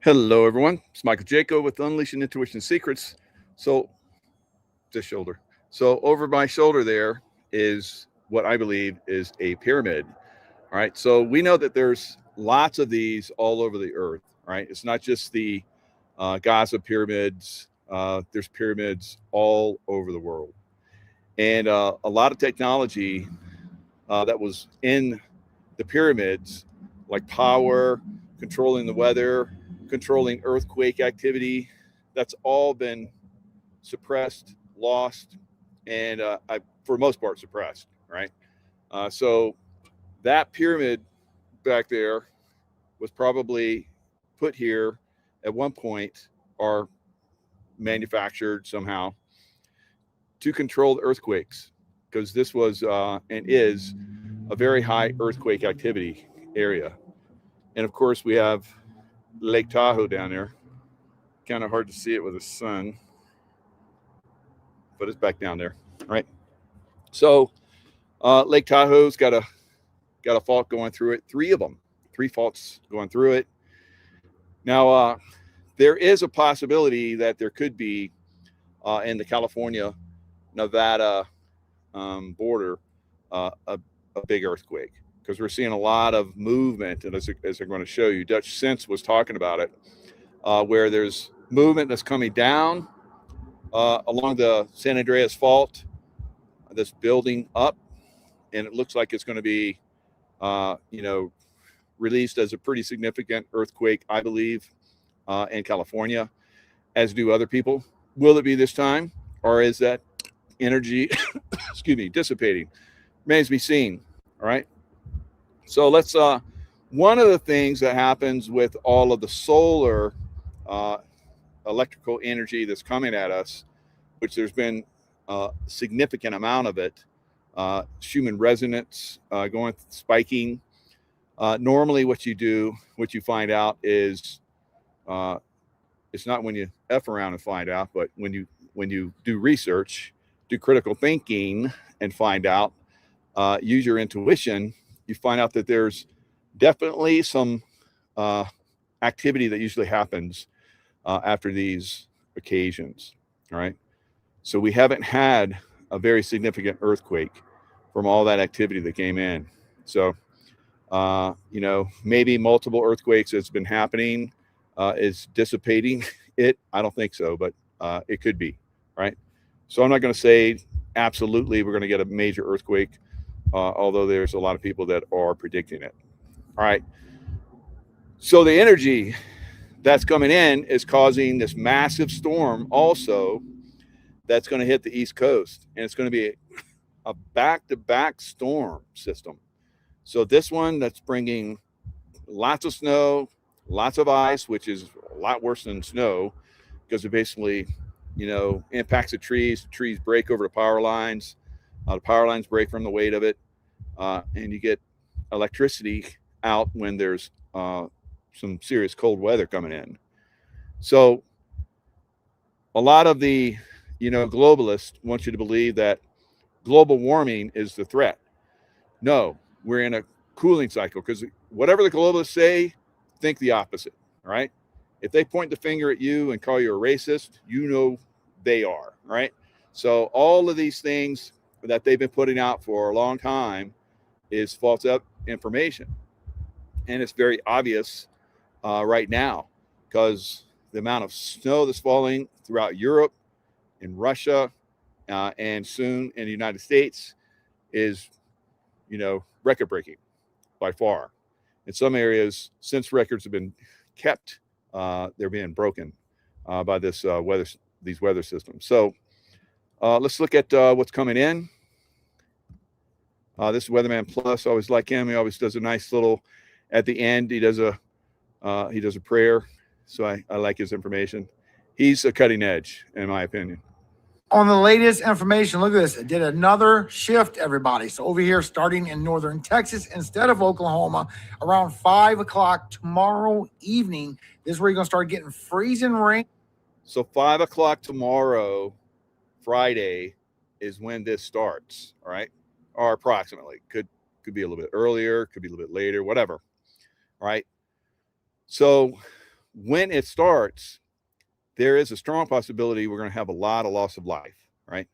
Hello, everyone. It's Michael Jaco with Unleashing Intuition Secrets. So, this shoulder. So, over my shoulder there is what I believe is a pyramid. All right. So, we know that there's lots of these all over the earth. Right. It's not just the Gaza pyramids, there's pyramids all over the world. And a lot of technology that was in the pyramids, like power, controlling the weather, controlling earthquake activity, that's all been suppressed, lost, and for the most part suppressed, right? So that pyramid back there was probably put here at one point or manufactured somehow to control the earthquakes because this was and is a very high earthquake activity area. And of course, we have Lake Tahoe down there. Kind of hard to see it with the sun, but it's back down there, right? So Lake Tahoe's got a fault going through it. Three of them, three faults going through it. Now there is a possibility that there could be in the California Nevada border a big earthquake because we're seeing a lot of movement, and as I'm going to show you, Dutch Sense was talking about it, where there's movement that's coming down along the San Andreas Fault, that's building up, and it looks like it's going to be, released as a pretty significant earthquake, I believe, in California, as do other people. Will it be this time, or is that energy, excuse me, dissipating? Remains to be seen. All right. So let's. One of the things that happens with all of the solar uh, electrical energy that's coming at us, which there's been a significant amount of it, Schumann resonance going spiking. Normally, what you find out is it's not when you f around and find out, but when you do research, do critical thinking, and find out, use your intuition, you find out that there's definitely some uh, activity that usually happens after these occasions. All right. So we haven't had a very significant earthquake from all that activity that came in. So, maybe multiple earthquakes that's been happening is dissipating it. I don't think so, but it could be, right? So I'm not going to say absolutely we're going to get a major earthquake, although there's a lot of people that are predicting it. All right. So the energy that's coming in is causing this massive storm also that's going to hit the East Coast. And it's going to be a back-to-back storm system. So this one that's bringing lots of snow, lots of ice, which is a lot worse than snow because it basically, impacts the trees. The trees break over the power lines break from the weight of it, and you get electricity out when there's some serious cold weather coming in. So a lot of the, globalists want you to believe that global warming is the threat. No, we're in a cooling cycle because whatever the globalists say, think the opposite. All right. If they point the finger at you and call you a racist, they are. Right. So all of these things that they've been putting out for a long time is false information. And it's very obvious right now because the amount of snow that's falling throughout Europe, in Russia, and soon in the United States is, record breaking by far. In some areas, since records have been kept, they're being broken by these weather systems. So let's look at what's coming in. This is Weatherman Plus. I always like him. He always does a nice little. At the end, he does a prayer. So I like his information. He's a cutting edge, in my opinion. On the latest information, look at this. It did another shift, everybody. So over here, starting in northern Texas instead of Oklahoma, around 5 o'clock tomorrow evening, this is where you're going to start getting freezing rain. So 5 o'clock tomorrow, Friday, is when this starts, all right? Or approximately. Could be a little bit earlier, could be a little bit later, whatever. All right. So when it starts, there is a strong possibility we're going to have a lot of loss of life, right?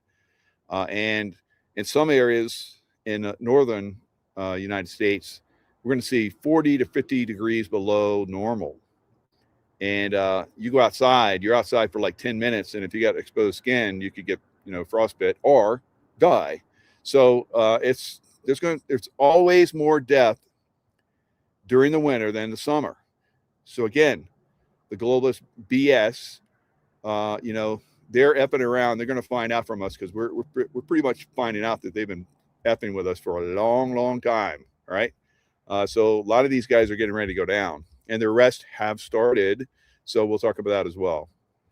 And in some areas in northern United States, we're going to see 40 to 50 degrees below normal. And you go outside, you're outside for like 10 minutes. And if you got exposed skin, you could get, frostbite or die. So there's always more death during the winter than the summer. So again, the globalist BS, they're effing around. They're going to find out from us because we're pretty much finding out that they've been effing with us for a long, long time. All right. So a lot of these guys are getting ready to go down, and the arrests have started. So we'll talk about that as well.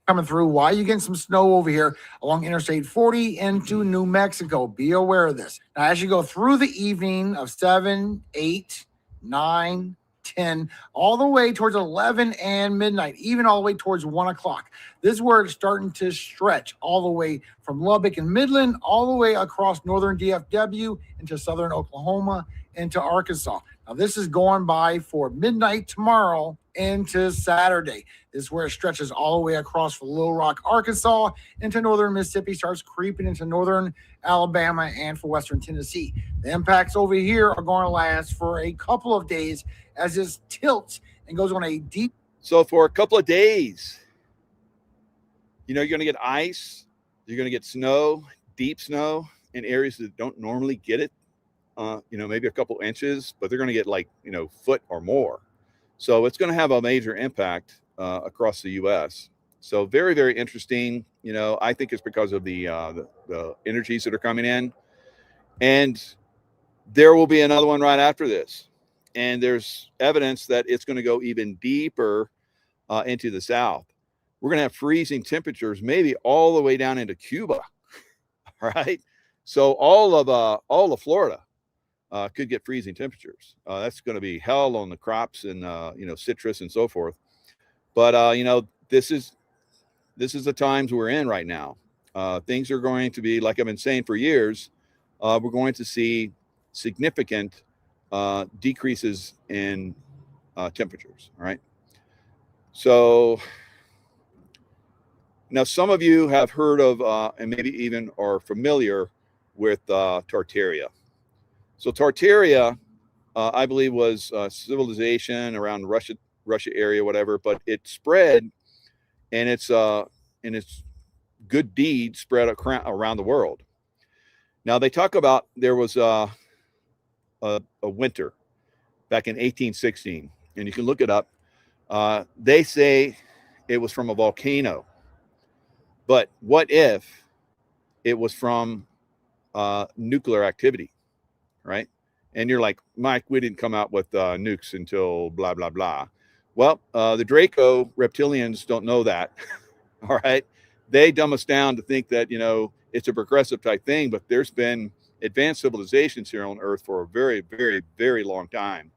Coming through. Why are you getting some snow over here along Interstate 40 into New Mexico? Be aware of this. Now, as you go through the evening of 7, 8, 9, 10, all the way towards 11 and midnight, even all the way towards 1 o'clock. This is where it's starting to stretch all the way from Lubbock and Midland, all the way across northern DFW into southern Oklahoma, into Arkansas. Now, this is going by for midnight tomorrow into Saturday. This is where it stretches all the way across from Little Rock, Arkansas, into northern Mississippi, starts creeping into northern Alabama and for western Tennessee. The impacts over here are going to last for a couple of days as this tilts and goes on a deep. So for a couple of days, you're going to get ice, you're going to get snow, deep snow in areas that don't normally get it. Maybe a couple inches, but they're going to get like, foot or more. So it's going to have a major impact across the U.S. So very, very interesting. I think it's because of the energies that are coming in, and there will be another one right after this. And there's evidence that it's going to go even deeper into the south. We're going to have freezing temperatures, maybe all the way down into Cuba. All right. So all of Florida could get freezing temperatures. That's going to be hell on the crops and citrus and so forth. But this is the times we're in right now. Things are going to be, like I've been saying for years, we're going to see significant decreases in temperatures. All right. So now some of you have heard of and maybe even are familiar with Tartaria. So Tartaria, I believe, was civilization around Russia area, whatever, but it spread, and its good deeds spread around the world. Now they talk about there was a winter back in 1816, and you can look it up. They say it was from a volcano, but what if it was from nuclear activity, right? And you're like, Mike, we didn't come out with nukes until blah, blah, blah. Well, the Draco reptilians don't know that. All right. They dumb us down to think that, it's a progressive type thing, but there's been advanced civilizations here on Earth for a very, very, very long time.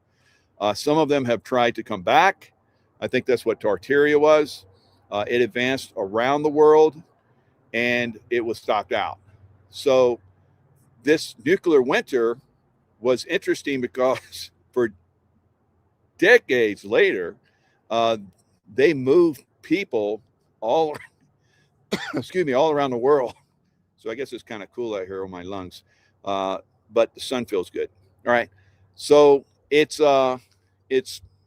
Some of them have tried to come back. I think that's what Tartaria was. It advanced around the world and it was stopped out. So this nuclear winter was interesting because for decades later, they moved people all around the world. So I guess it's kind of cool out here on my lungs, but the sun feels good. All right, so it's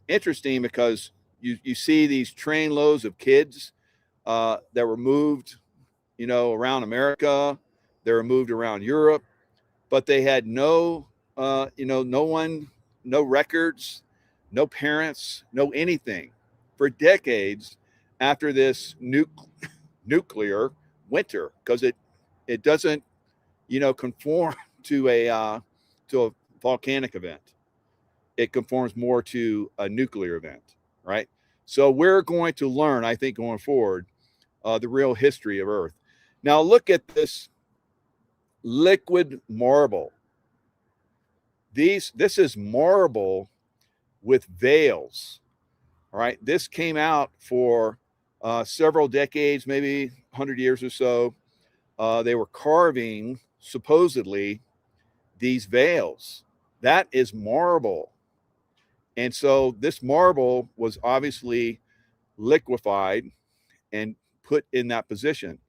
interesting because you see these train loads of kids that were moved, around America. They were moved around Europe, but they had no one, no records, no parents, no anything for decades after this nuclear winter, because it doesn't conform to a volcanic event. It conforms more to a nuclear event, right? So we're going to learn, I think, going forward, the real history of Earth. Now look at this liquid marble. This is marble with veils. All right. This came out for several decades, maybe 100 years or so. They were carving, supposedly, these veils. That is marble. And so this marble was obviously liquefied and put in that position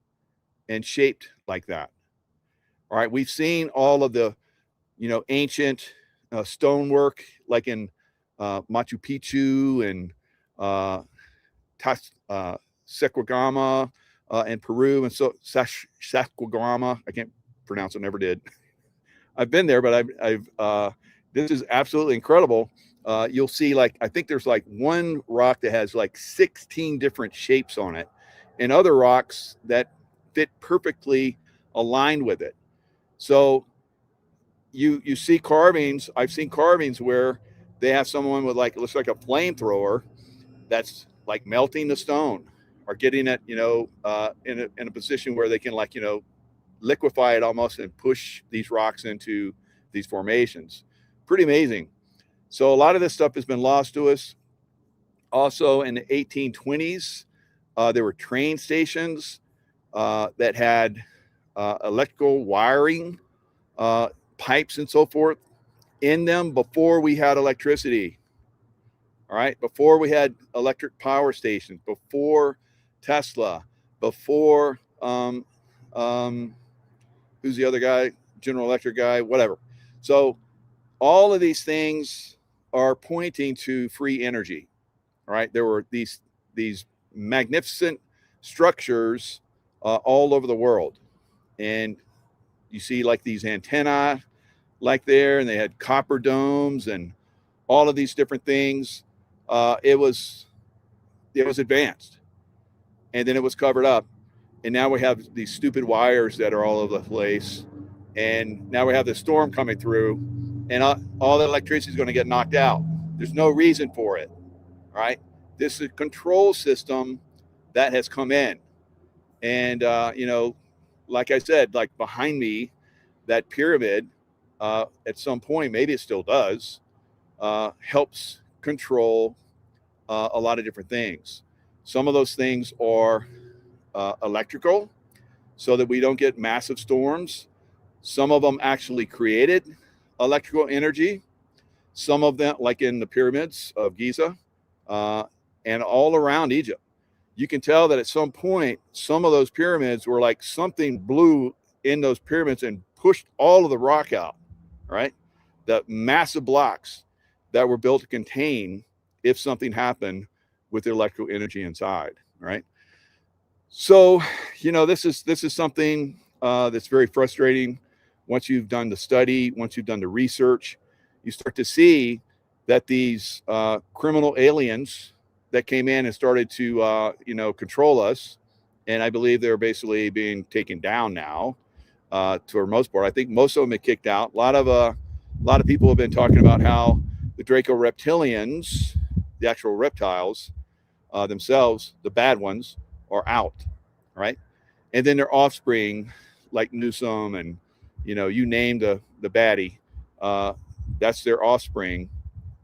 and shaped like that. All right, we've seen all of the, ancient stonework, like in Machu Picchu and Sacsayhuamán in Peru, and so Sacsayhuamán. I can't pronounce it, never did. I've been there, but I've this is absolutely incredible. You'll see, like, I think there's like one rock that has like 16 different shapes on it, and other rocks that fit perfectly aligned with it. So you see carvings. I've seen carvings where they have someone with, like, it looks like a flamethrower that's like melting the stone or getting it, in a position where they can, like, liquefy it almost and push these rocks into these formations. Pretty amazing. So a lot of this stuff has been lost to us. Also in the 1820s, there were train stations that had electrical wiring, pipes and so forth in them before we had electricity. All right, before we had electric power stations, before Tesla, before who's the other guy, General Electric guy, whatever. So all of these things are pointing to free energy. All right, there were these magnificent structures all over the world, and you see like these antennae like there, and they had copper domes and all of these different things. It was advanced, and then it was covered up, and now we have these stupid wires that are all over the place, and now we have the storm coming through, and all the electricity is going to get knocked out. There's no reason for it. All right, this is a control system that has come in, and like I said, like behind me, that pyramid, at some point, maybe it still does, helps control a lot of different things. Some of those things are electrical, so that we don't get massive storms. Some of them actually created electrical energy. Some of them, like in the pyramids of Giza, and all around Egypt, you can tell that at some point, some of those pyramids were like something blew in those pyramids and pushed all of the rock out, right? The massive blocks that were built to contain if something happened with the electrical energy inside, right? So, this is something that's very frustrating. Once you've done the study, once you've done the research, you start to see that these criminal aliens that came in and started to, control us, and I believe they're basically being taken down now, for the most part. I think most of them have kicked out. A lot of people have been talking about how the Draco reptilians, the actual reptiles themselves, the bad ones, are out, right? And then their offspring, like Newsom and, you name the baddie, that's their offspring,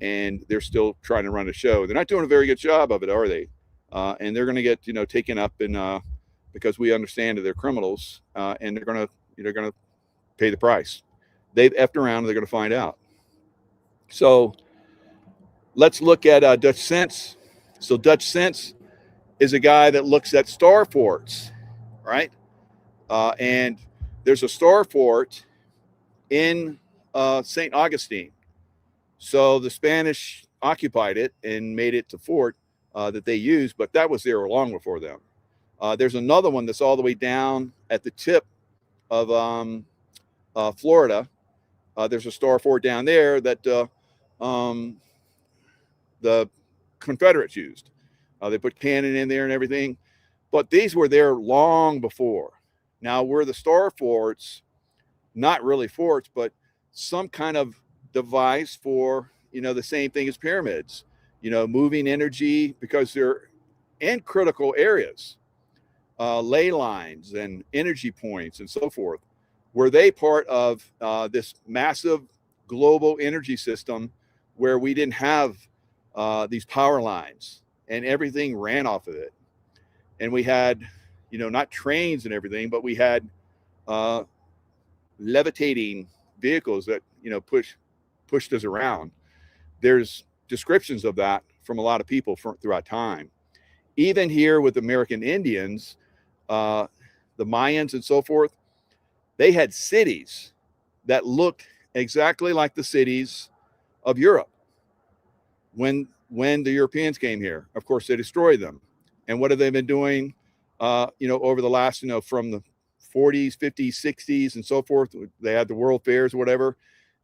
and they're still trying to run a show. They're not doing a very good job of it, are they? And they're going to get, taken up in because we understand that they're criminals, and they're going to pay the price. They've effed around, and they're going to find out. So let's look at Dutch Sense. So Dutch Sense is a guy that looks at star forts, right? And there's a star fort in St. Augustine. So the Spanish occupied it and made it to fort that they used, but that was there long before them. There's another one that's all the way down at the tip of Florida. There's a star fort down there that the Confederates used. They put cannon in there and everything, but these were there long before. Now, were the star forts not really forts, but some kind of device for, the same thing as pyramids, moving energy, because they're in critical areas, ley lines and energy points and so forth. Were they part of this massive global energy system where we didn't have these power lines and everything ran off of it? And we had, not trains and everything, but we had levitating vehicles that, pushed us around. There's descriptions of that from a lot of people throughout time. even here with American Indians, the Mayans and so forth, they had cities that looked exactly like the cities of Europe when the Europeans came here. Of course, they destroyed them. And what have they been doing, over the last, from the 40s, 50s, 60s, and so forth? They had the World Fairs or whatever.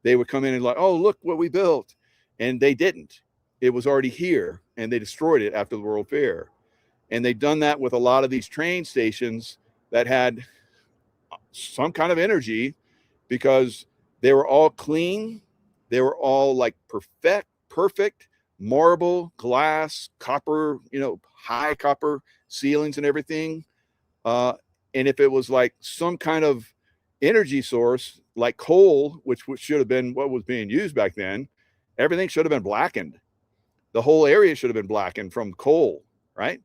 They would come in and like, oh, look what we built. And they didn't. It was already here, and they destroyed it after the World Fair. And they've done that with a lot of these train stations that had some kind of energy, because they were all clean. They were all like perfect marble, glass, copper, high copper ceilings and everything. And if it was like some kind of energy source like coal, which should have been what was being used back then, everything should have been blackened. The whole area should have been blackened from coal, right?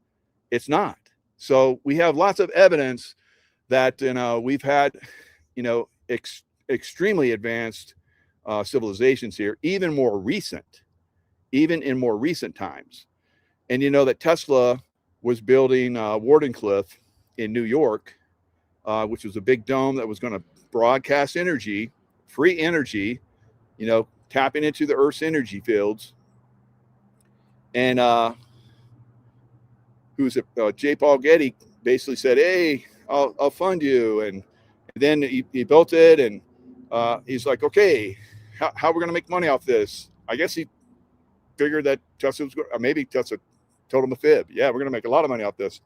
It's not. So we have lots of evidence that we've had extremely advanced civilizations here, even in more recent times. And that Tesla was building Wardenclyffe in New York, which was a big dome that was going to broadcast energy, free energy, tapping into the Earth's energy fields. And J. Paul Getty basically said, hey, I'll fund you. And then he built it, and he's like, okay, how are we going to make money off this? I guess he figured that Tesla was, or maybe Tesla told him a fib. Yeah, we're going to make a lot of money off this.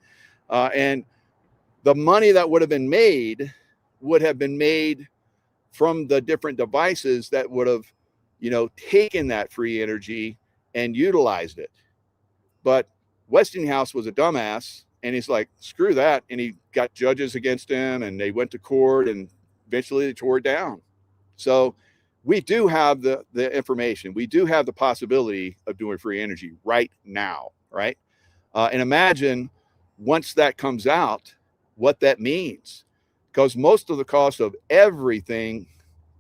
And the money that would have been made from the different devices that would have, taken that free energy and utilized it. But Westinghouse was a dumbass, and he's like, screw that. And he got judges against him, and they went to court, and eventually they tore it down. So we do have the information. We do have the possibility of doing free energy right now, right? And imagine once that comes out, what that means. Because most of the cost of everything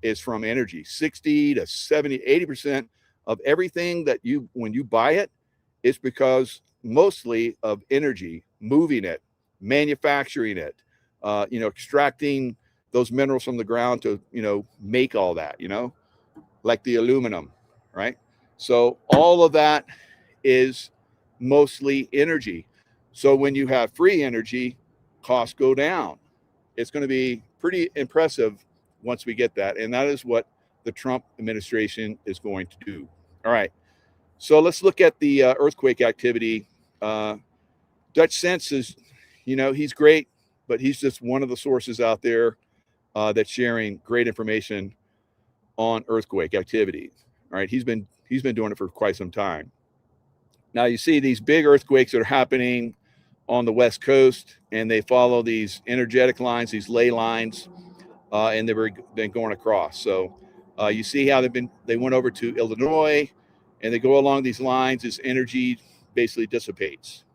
is from energy. 60 to 70, 80% of everything that when you buy it, is because mostly of energy, moving it, manufacturing it, extracting those minerals from the ground to, make all that, like the aluminum, right? So all of that is mostly energy. So when you have free energy, costs go down. It's going to be pretty impressive once we get that. And that is what the Trump administration is going to do. All right. So let's look at the earthquake activity. Dutch Sense is, he's great, but he's just one of the sources out there that's sharing great information on earthquake activity. All right. He's been doing it for quite some time. Now you see these big earthquakes that are happening on the West Coast, and they follow these energetic lines, these ley lines, and they've been going across. So you see how they went over to Illinois, and they go along these lines. This energy basically dissipates.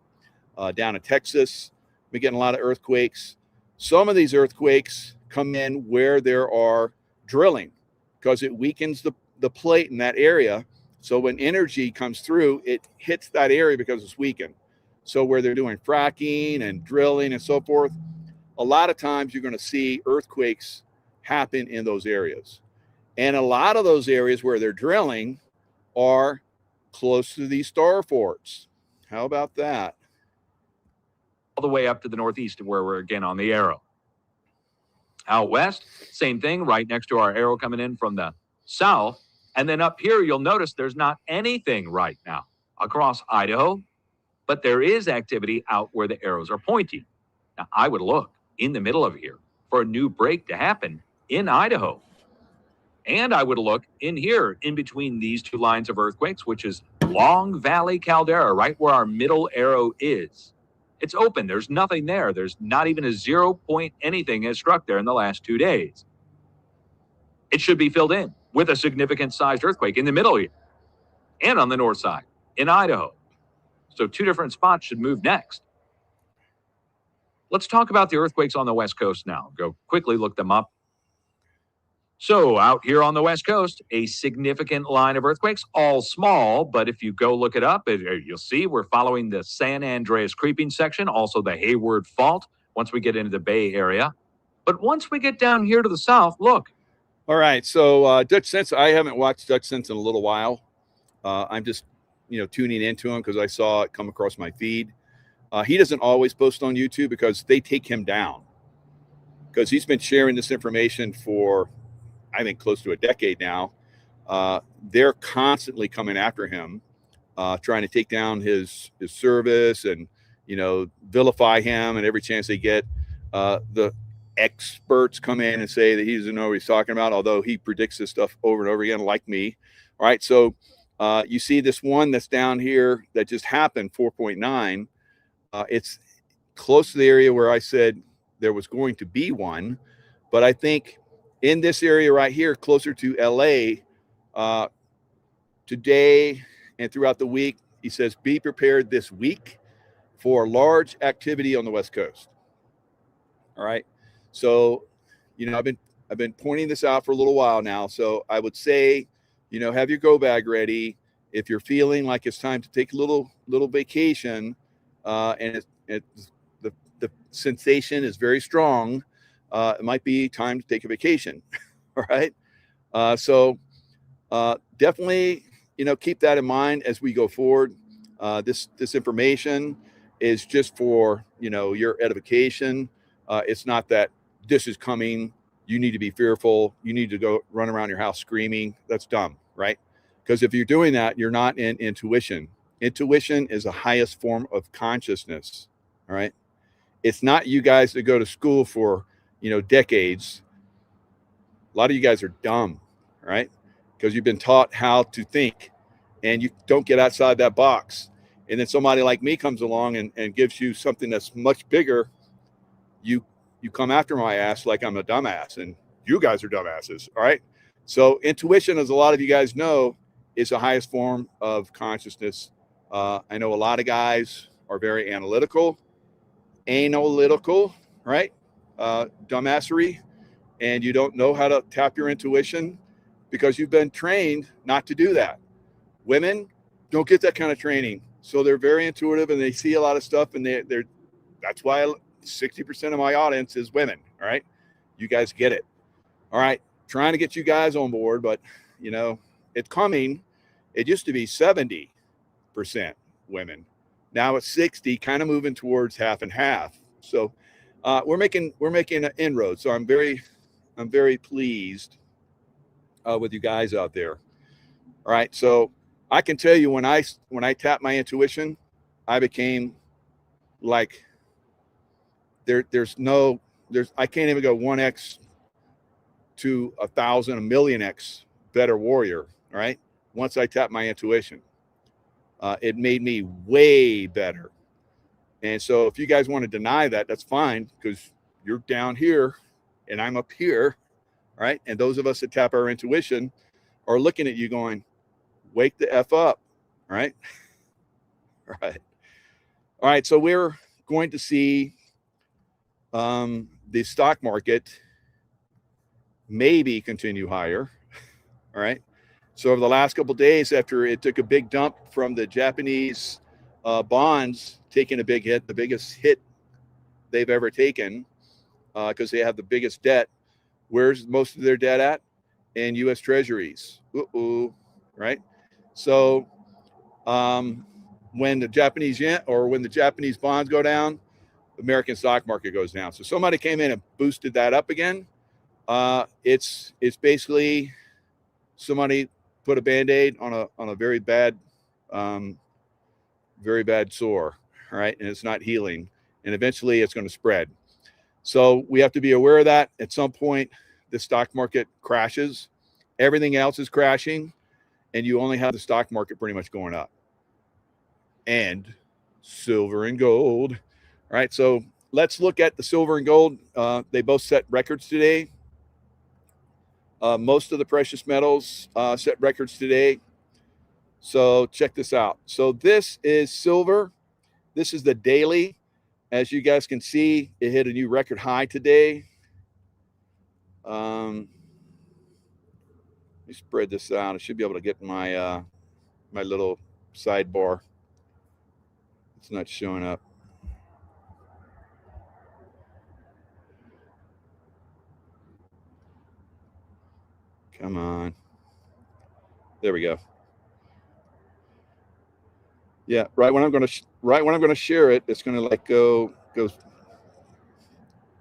Down in Texas, we're getting a lot of earthquakes. Some of these earthquakes come in where there are drilling, because it weakens the plate in that area. So when energy comes through, it hits that area because it's weakened. So where they're doing fracking and drilling and so forth, a lot of times you're going to see earthquakes happen in those areas. And a lot of those areas where they're drilling are close to these star forts. How about that? All the way up to the northeast, where we're again on the arrow. Out west, same thing, right next to our arrow coming in from the south. And then up here, you'll notice there's not anything right now across Idaho, but there is activity out where the arrows are pointing. Now, I would look in the middle of here for a new break to happen in Idaho. And I would look in here in between these two lines of earthquakes, which is Long Valley Caldera, right where our middle arrow is. It's open. There's nothing there. There's not even a 0 point anything has struck there in the last 2 days. It should be filled in with a significant sized earthquake in the middle here and on the north side in Idaho. So 2 different spots should move next. Let's talk about the earthquakes on the West Coast now. Go quickly look them up. So out here on the West Coast, a significant line of earthquakes, all small, but if you go look it up, you'll see we're following the San Andreas creeping section, also the Hayward Fault, once we get into the Bay Area. But once we get down here to the south, look. All right, so Dutch Sense, I haven't watched Dutch Sense in a little while. I'm just, tuning into him because I saw it come across my feed. He doesn't always post on YouTube because they take him down, because he's been sharing this information for, I think, close to a decade now. They're constantly coming after him, trying to take down his service and, vilify him. And every chance they get, the experts come in and say that he doesn't know what he's talking about, although he predicts this stuff over and over again, like me. All right, so you see this one that's down here that just happened, 4.9. It's close to the area where I said there was going to be one, but I think in this area right here, closer to LA, today and throughout the week, he says, be prepared this week for large activity on the West Coast. All right. So, I've been pointing this out for a little while now. So I would say, have your go bag ready. If you're feeling like it's time to take a little vacation, and the sensation is very strong, it might be time to take a vacation. All right. So definitely, keep that in mind as we go forward. This information is just for, your edification. It's not that this is coming, you need to be fearful, you need to go run around your house screaming. That's dumb, right? Because if you're doing that, you're not in intuition. Intuition is the highest form of consciousness. All right. It's not you guys that go to school for, decades. A lot of you guys are dumb, right? Because you've been taught how to think and you don't get outside that box. And then somebody like me comes along and gives you something that's much bigger. You come after my ass like I'm a dumbass, and you guys are dumbasses. All right. So intuition, as a lot of you guys know, is the highest form of consciousness. I know a lot of guys are very analytical, right? Dumbassery, and you don't know how to tap your intuition because you've been trained not to do that. Women don't get that kind of training, so they're very intuitive and they see a lot of stuff, and they're that's why 60% of my audience is women. All right, you guys get it. All right, trying to get you guys on board, but it's coming. It used to be 70% women. Now it's 60, kind of moving towards half and half. So we're making an inroad. So I'm very pleased with you guys out there. All right. So I can tell you when I tapped my intuition, I became like I can't even go 1x to 1,000, 1,000,000x better warrior. All right. Once I tapped my intuition, it made me way better. And so if you guys want to deny that, that's fine, because you're down here and I'm up here. Right. And those of us that tap our intuition are looking at you going, wake the F up. Right. Right. All right. So we're going to see the stock market maybe continue higher. All right. So over the last couple of days, after it took a big dump from the Japanese bonds taking a big hit, the biggest hit they've ever taken, because they have the biggest debt. Where's most of their debt at? In U.S. Treasuries. Right? So when the Japanese yen or when the Japanese bonds go down, the American stock market goes down. So somebody came in and boosted that up again. It's basically somebody put a Band-Aid on a very bad sore, right? And it's not healing, and eventually it's going to spread. So we have to be aware of that. At some point, the stock market crashes, everything else is crashing, and you only have the stock market pretty much going up. And silver and gold. All right, so let's look at the silver and gold. They both set records today. Most of the precious metals set records today. So check this out. So this is silver. This is the daily. As you guys can see, it hit a new record high today. me spread this out. I should be able to get my my little sidebar. It's not showing up. Come on. There we go. Yeah, right when I'm going to share it, it's going to like go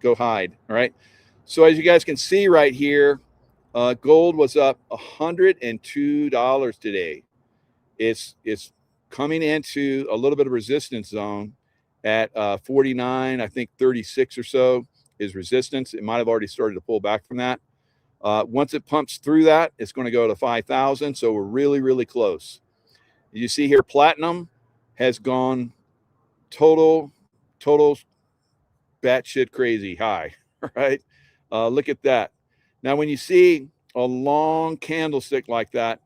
hide. All right. So as you guys can see right here, gold was up $102 today. It's coming into a little bit of resistance zone at 49. I think 36 or so is resistance. It might have already started to pull back from that. Once it pumps through that, it's going to go to 5,000. So we're really, really close. You see here, platinum has gone total batshit crazy high, right? Look at that. Now, when you see a long candlestick like that,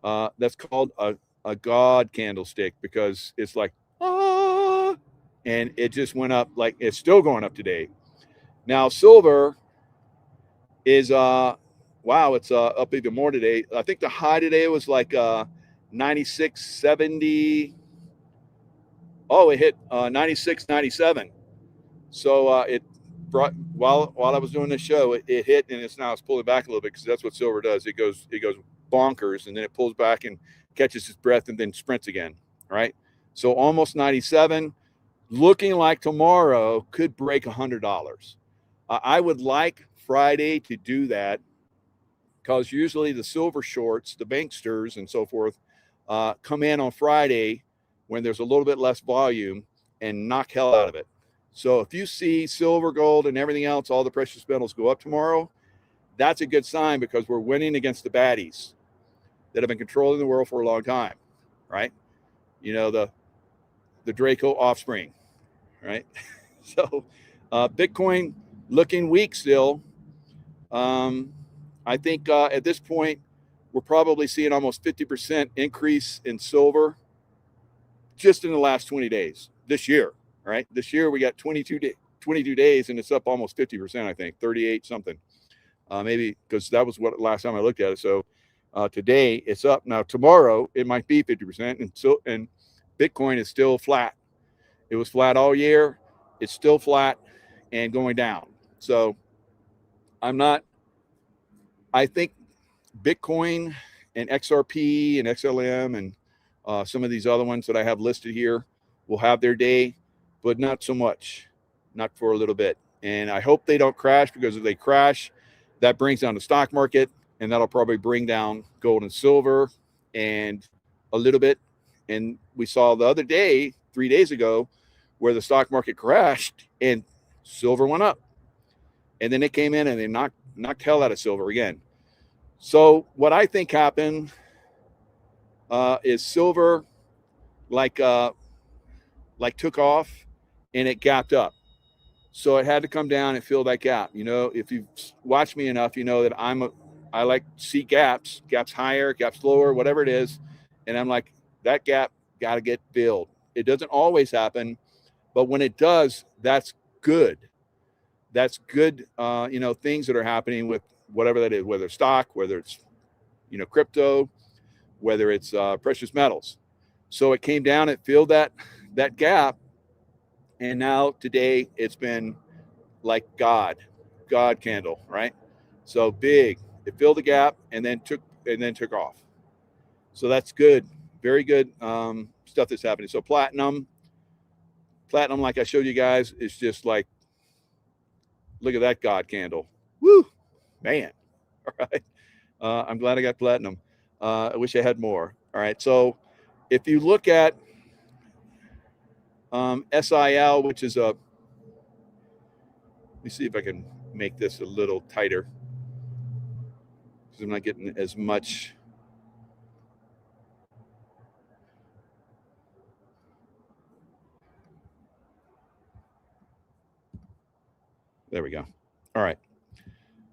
that's called a God candlestick, because it's like, ah, and it just went up. Like, it's still going up today. Now, silver is, wow, it's up even more today. I think the high today was like 96.70. Oh, it hit 96.97. So it brought, while I was doing this show, it hit, and it's pulling back a little bit, because that's what silver does. It goes bonkers, and then it pulls back and catches its breath and then sprints again. Right. So almost 97, looking like tomorrow could break $100. I would like Friday to do that, because usually the silver shorts, the banksters and so forth, come in on Friday when there's a little bit less volume and knock hell out of it. So if you see silver, gold, and everything else, all the precious metals go up tomorrow, that's a good sign, because we're winning against the baddies that have been controlling the world for a long time, right? You know, the Draco offspring, right? So Bitcoin looking weak still. I think at this point, we're probably seeing almost 50% increase in silver just in the last 20 days this year, right? This year we got 22 days, and it's up almost 50%, I think, 38 something. Maybe, because that was what last time I looked at it. So today it's up. Now tomorrow it might be 50%, and Bitcoin is still flat. It was flat all year. It's still flat and going down. So I think Bitcoin and XRP and XLM and some of these other ones that I have listed here will have their day, but not so much, not for a little bit. And I hope they don't crash, because if they crash, that brings down the stock market, and that'll probably bring down gold and silver and a little bit. And we saw the other day, 3 days ago, where the stock market crashed and silver went up. And then it came in and they knocked hell out of silver again. So what I think happened is silver like took off and it gapped up. So it had to come down and fill that gap. You know, if you've watched me enough, you know that I like to see gaps higher, gaps lower, whatever it is. And I'm like, that gap got to get filled. It doesn't always happen, but when it does, that's good. That's good, you know, things that are happening with whatever that is, whether it's stock, whether it's, you know, crypto, whether it's precious metals. So it came down, it filled that gap. And now today it's been like God candle, right? So big, it filled the gap and then took off. So that's good, very good stuff that's happening. So platinum, like I showed you guys, is just like, look at that God candle. Woo, man. All right. I'm glad I got platinum. I wish I had more. All right. So if you look at SIL, which is let me see if I can make this a little tighter, because I'm not getting as much. There we go. All right.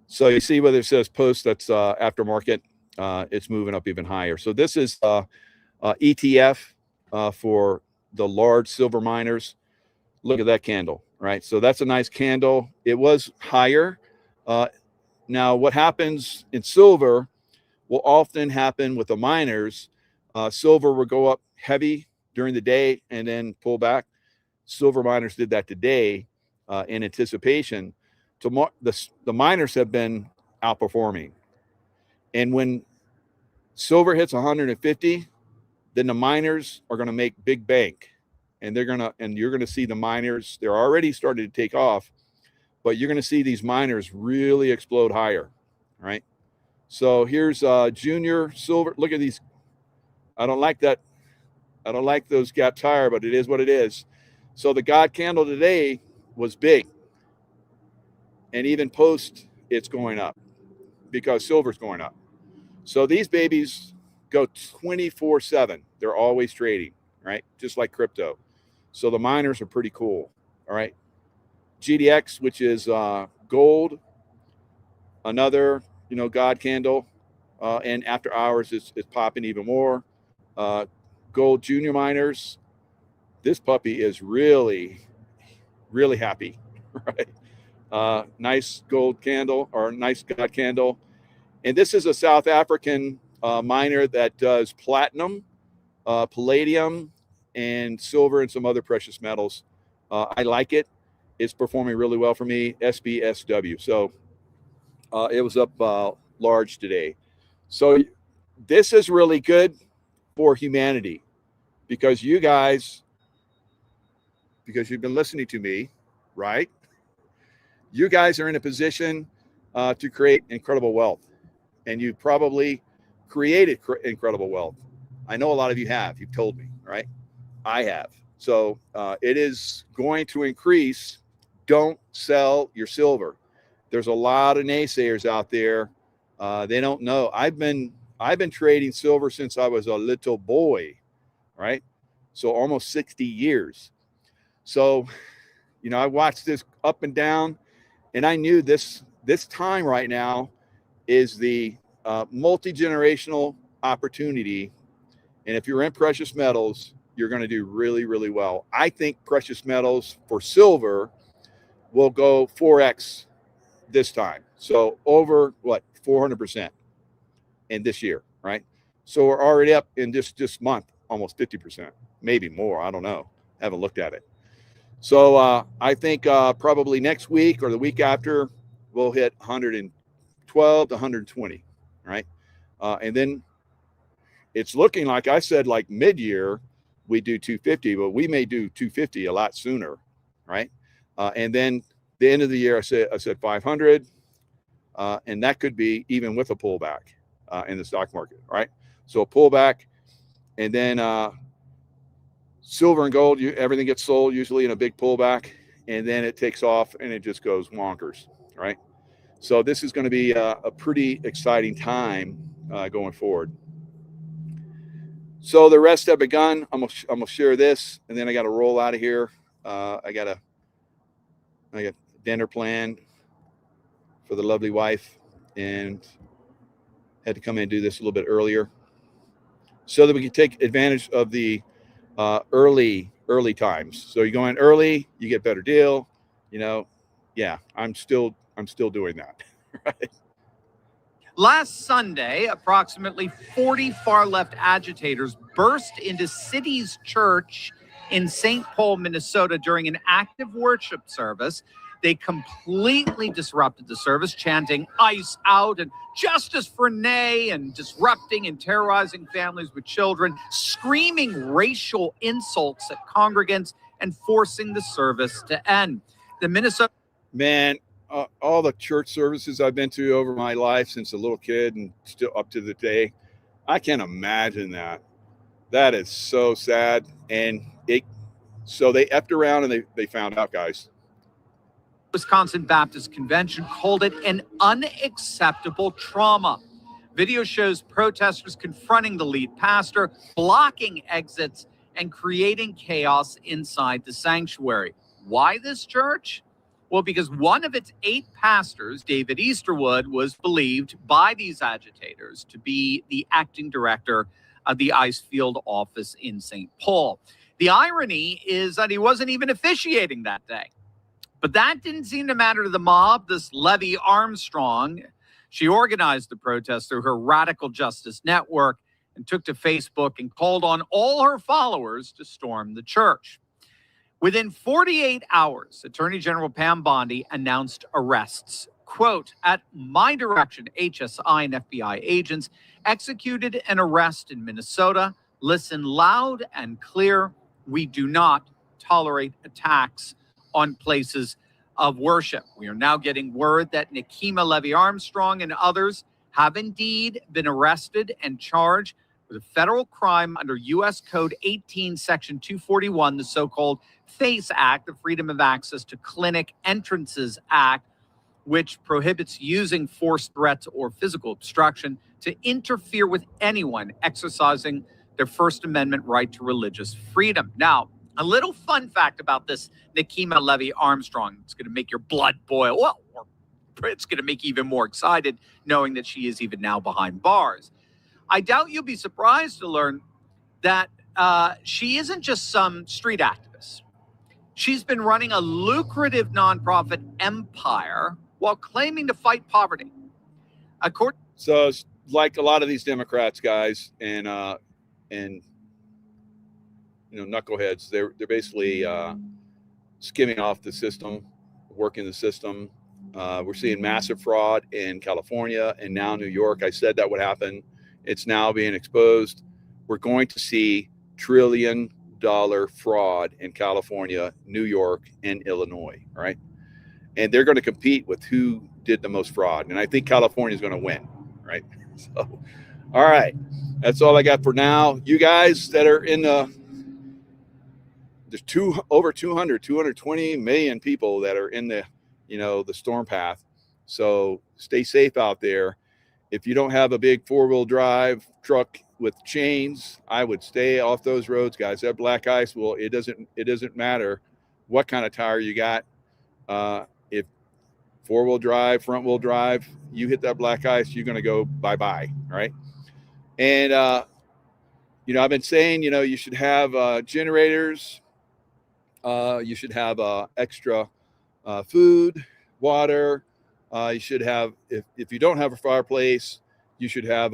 So you see whether it says post, that's aftermarket, it's moving up even higher. So this is ETF for the large silver miners. Look at that candle, right? So that's a nice candle. It was higher. Now what happens in silver, will often happen with the miners. Silver will go up heavy during the day and then pull back. Silver miners did that today in anticipation. The miners have been outperforming. And when silver hits 150, then the miners are going to make big bank. And you're going to see the miners, they're already starting to take off, but you're going to see these miners really explode higher, right? So here's junior silver. Look at these. I don't like that. I don't like those gaps higher, but it is what it is. So the God candle today was big. And even post, it's going up because silver's going up. So these babies go 24/7. They're always trading, right? Just like crypto. So the miners are pretty cool, all right? GDX, which is gold, another, God candle. And after hours, it's popping even more. Gold junior miners. This puppy is really, really happy, right? Nice gold candle or nice God candle. And this is a South African miner that does platinum, palladium, and silver and some other precious metals. I like it. It's performing really well for me. SBSW. So it was up large today. So this is really good for humanity because you guys, because you've been listening to me, right? You guys are in a position to create incredible wealth, and you probably created incredible wealth. I know a lot of you have. You've told me, right? I have. So it is going to increase. Don't sell your silver. There's a lot of naysayers out there. They don't know. I've been trading silver since I was a little boy, right? So almost 60 years. So, I watched this up and down, and I knew this time right now is the multi-generational opportunity. And if you're in precious metals, you're going to do really, really well. I think precious metals for silver will go 4x this time. So over 400% in this year, right? So we're already up in this month, almost 50%, maybe more. I don't know. Haven't looked at it. So I think probably next week or the week after, we'll hit 112 to 120, right? And then it's looking like I said, like mid-year, we do 250, but we may do 250 a lot sooner, right? And then the end of the year, I said 500, and that could be even with a pullback in the stock market, right? So a pullback, and then silver and gold, everything gets sold usually in a big pullback, and then it takes off and it just goes wonkers, right? So this is going to be a pretty exciting time going forward. So the rest have begun. I'm gonna share this, and then I got to roll out of here. I got dinner planned for the lovely wife, and had to come in and do this a little bit earlier so that we can take advantage of the early times. So you go in early, you get better deal. Yeah, I'm still doing that. Right? Last Sunday, approximately 40 far-left agitators burst into City's Church in St. Paul, Minnesota during an active worship service. They completely disrupted the service, chanting "ICE out" and "Justice for Nay," and disrupting and terrorizing families with children, screaming racial insults at congregants and forcing the service to end. The Minnesota... Man, all the church services I've been to over my life since a little kid and still up to the day, I can't imagine that. That is so sad. And so they effed around and they found out, guys. Wisconsin Baptist Convention called it an unacceptable trauma. Video shows protesters confronting the lead pastor, blocking exits, and creating chaos inside the sanctuary. Why this church? Well, because one of its 8 pastors, David Easterwood, was believed by these agitators to be the acting director of the ICE field office in St. Paul. The irony is that he wasn't even officiating that day. But that didn't seem to matter to the mob. This Levy Armstrong She organized the protest through her Radical Justice Network and took to Facebook and called on all her followers to storm the church. Within 48 hours, Attorney General Pam Bondi announced arrests. Quote, at my direction, HSI and FBI agents executed an arrest in Minnesota. Listen loud and clear. We do not tolerate attacks on places of worship. We are now getting word that Nikema Levy-Armstrong and others have indeed been arrested and charged with a federal crime under U.S. Code 18, Section 241, the so-called FACE Act, the Freedom of Access to Clinic Entrances Act, which prohibits using force, threats, or physical obstruction to interfere with anyone exercising their First Amendment right to religious freedom. Now, a little fun fact about this Nikema Levy-Armstrong. It's going to make your blood boil. Well, or it's going to make you even more excited knowing that she is even now behind bars. I doubt you'll be surprised to learn that she isn't just some street activist. She's been running a lucrative nonprofit empire while claiming to fight poverty. So it's like a lot of these Democrats, guys, and knuckleheads. They're basically skimming off the system, working the system. We're seeing massive fraud in California and now New York. I said that would happen. It's now being exposed. We're going to see $1 trillion fraud in California, New York, and Illinois, right? And they're going to compete with who did the most fraud. And I think California is going to win, right? So, all right. That's all I got for now. You guys that are in there's over 220 million people that are in the storm path. So stay safe out there. If you don't have a big 4-wheel drive truck with chains, I would stay off those roads, guys. That black ice it doesn't matter what kind of tire you got. If 4-wheel drive, front wheel drive, you hit that black ice, you're going to go bye-bye. Right. And, I've been saying, you should have generators. You should have extra food, water. You should have, if you don't have a fireplace, you should have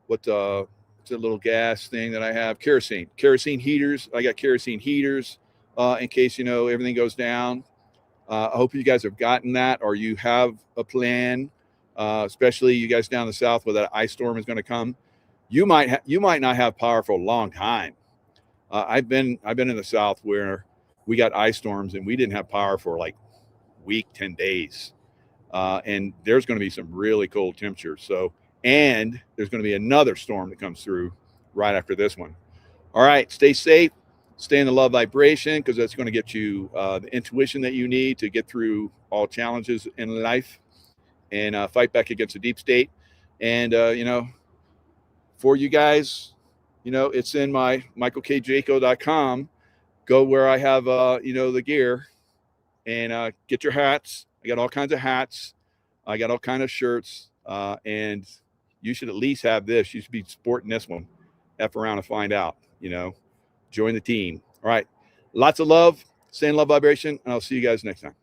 what's a little gas thing that I have? Kerosene heaters. I got kerosene heaters in case everything goes down. I hope you guys have gotten that, or you have a plan, especially you guys down the south where that ice storm is going to come. You might not have power for a long time. I've been in the south where we got ice storms and we didn't have power for like week, 10 days. And there's going to be some really cold temperatures. And there's going to be another storm that comes through right after this one. All right, stay safe, stay in the love vibration, because that's going to get you the intuition that you need to get through all challenges in life and fight back against the deep state. And, for you guys, it's in my michaelkjaco.com. Go where I have, the gear, and get your hats. I got all kinds of hats. I got all kinds of shirts. And you should at least have this. You should be sporting this one. F around and find out, join the team. All right. Lots of love. Stay in love vibration. And I'll see you guys next time.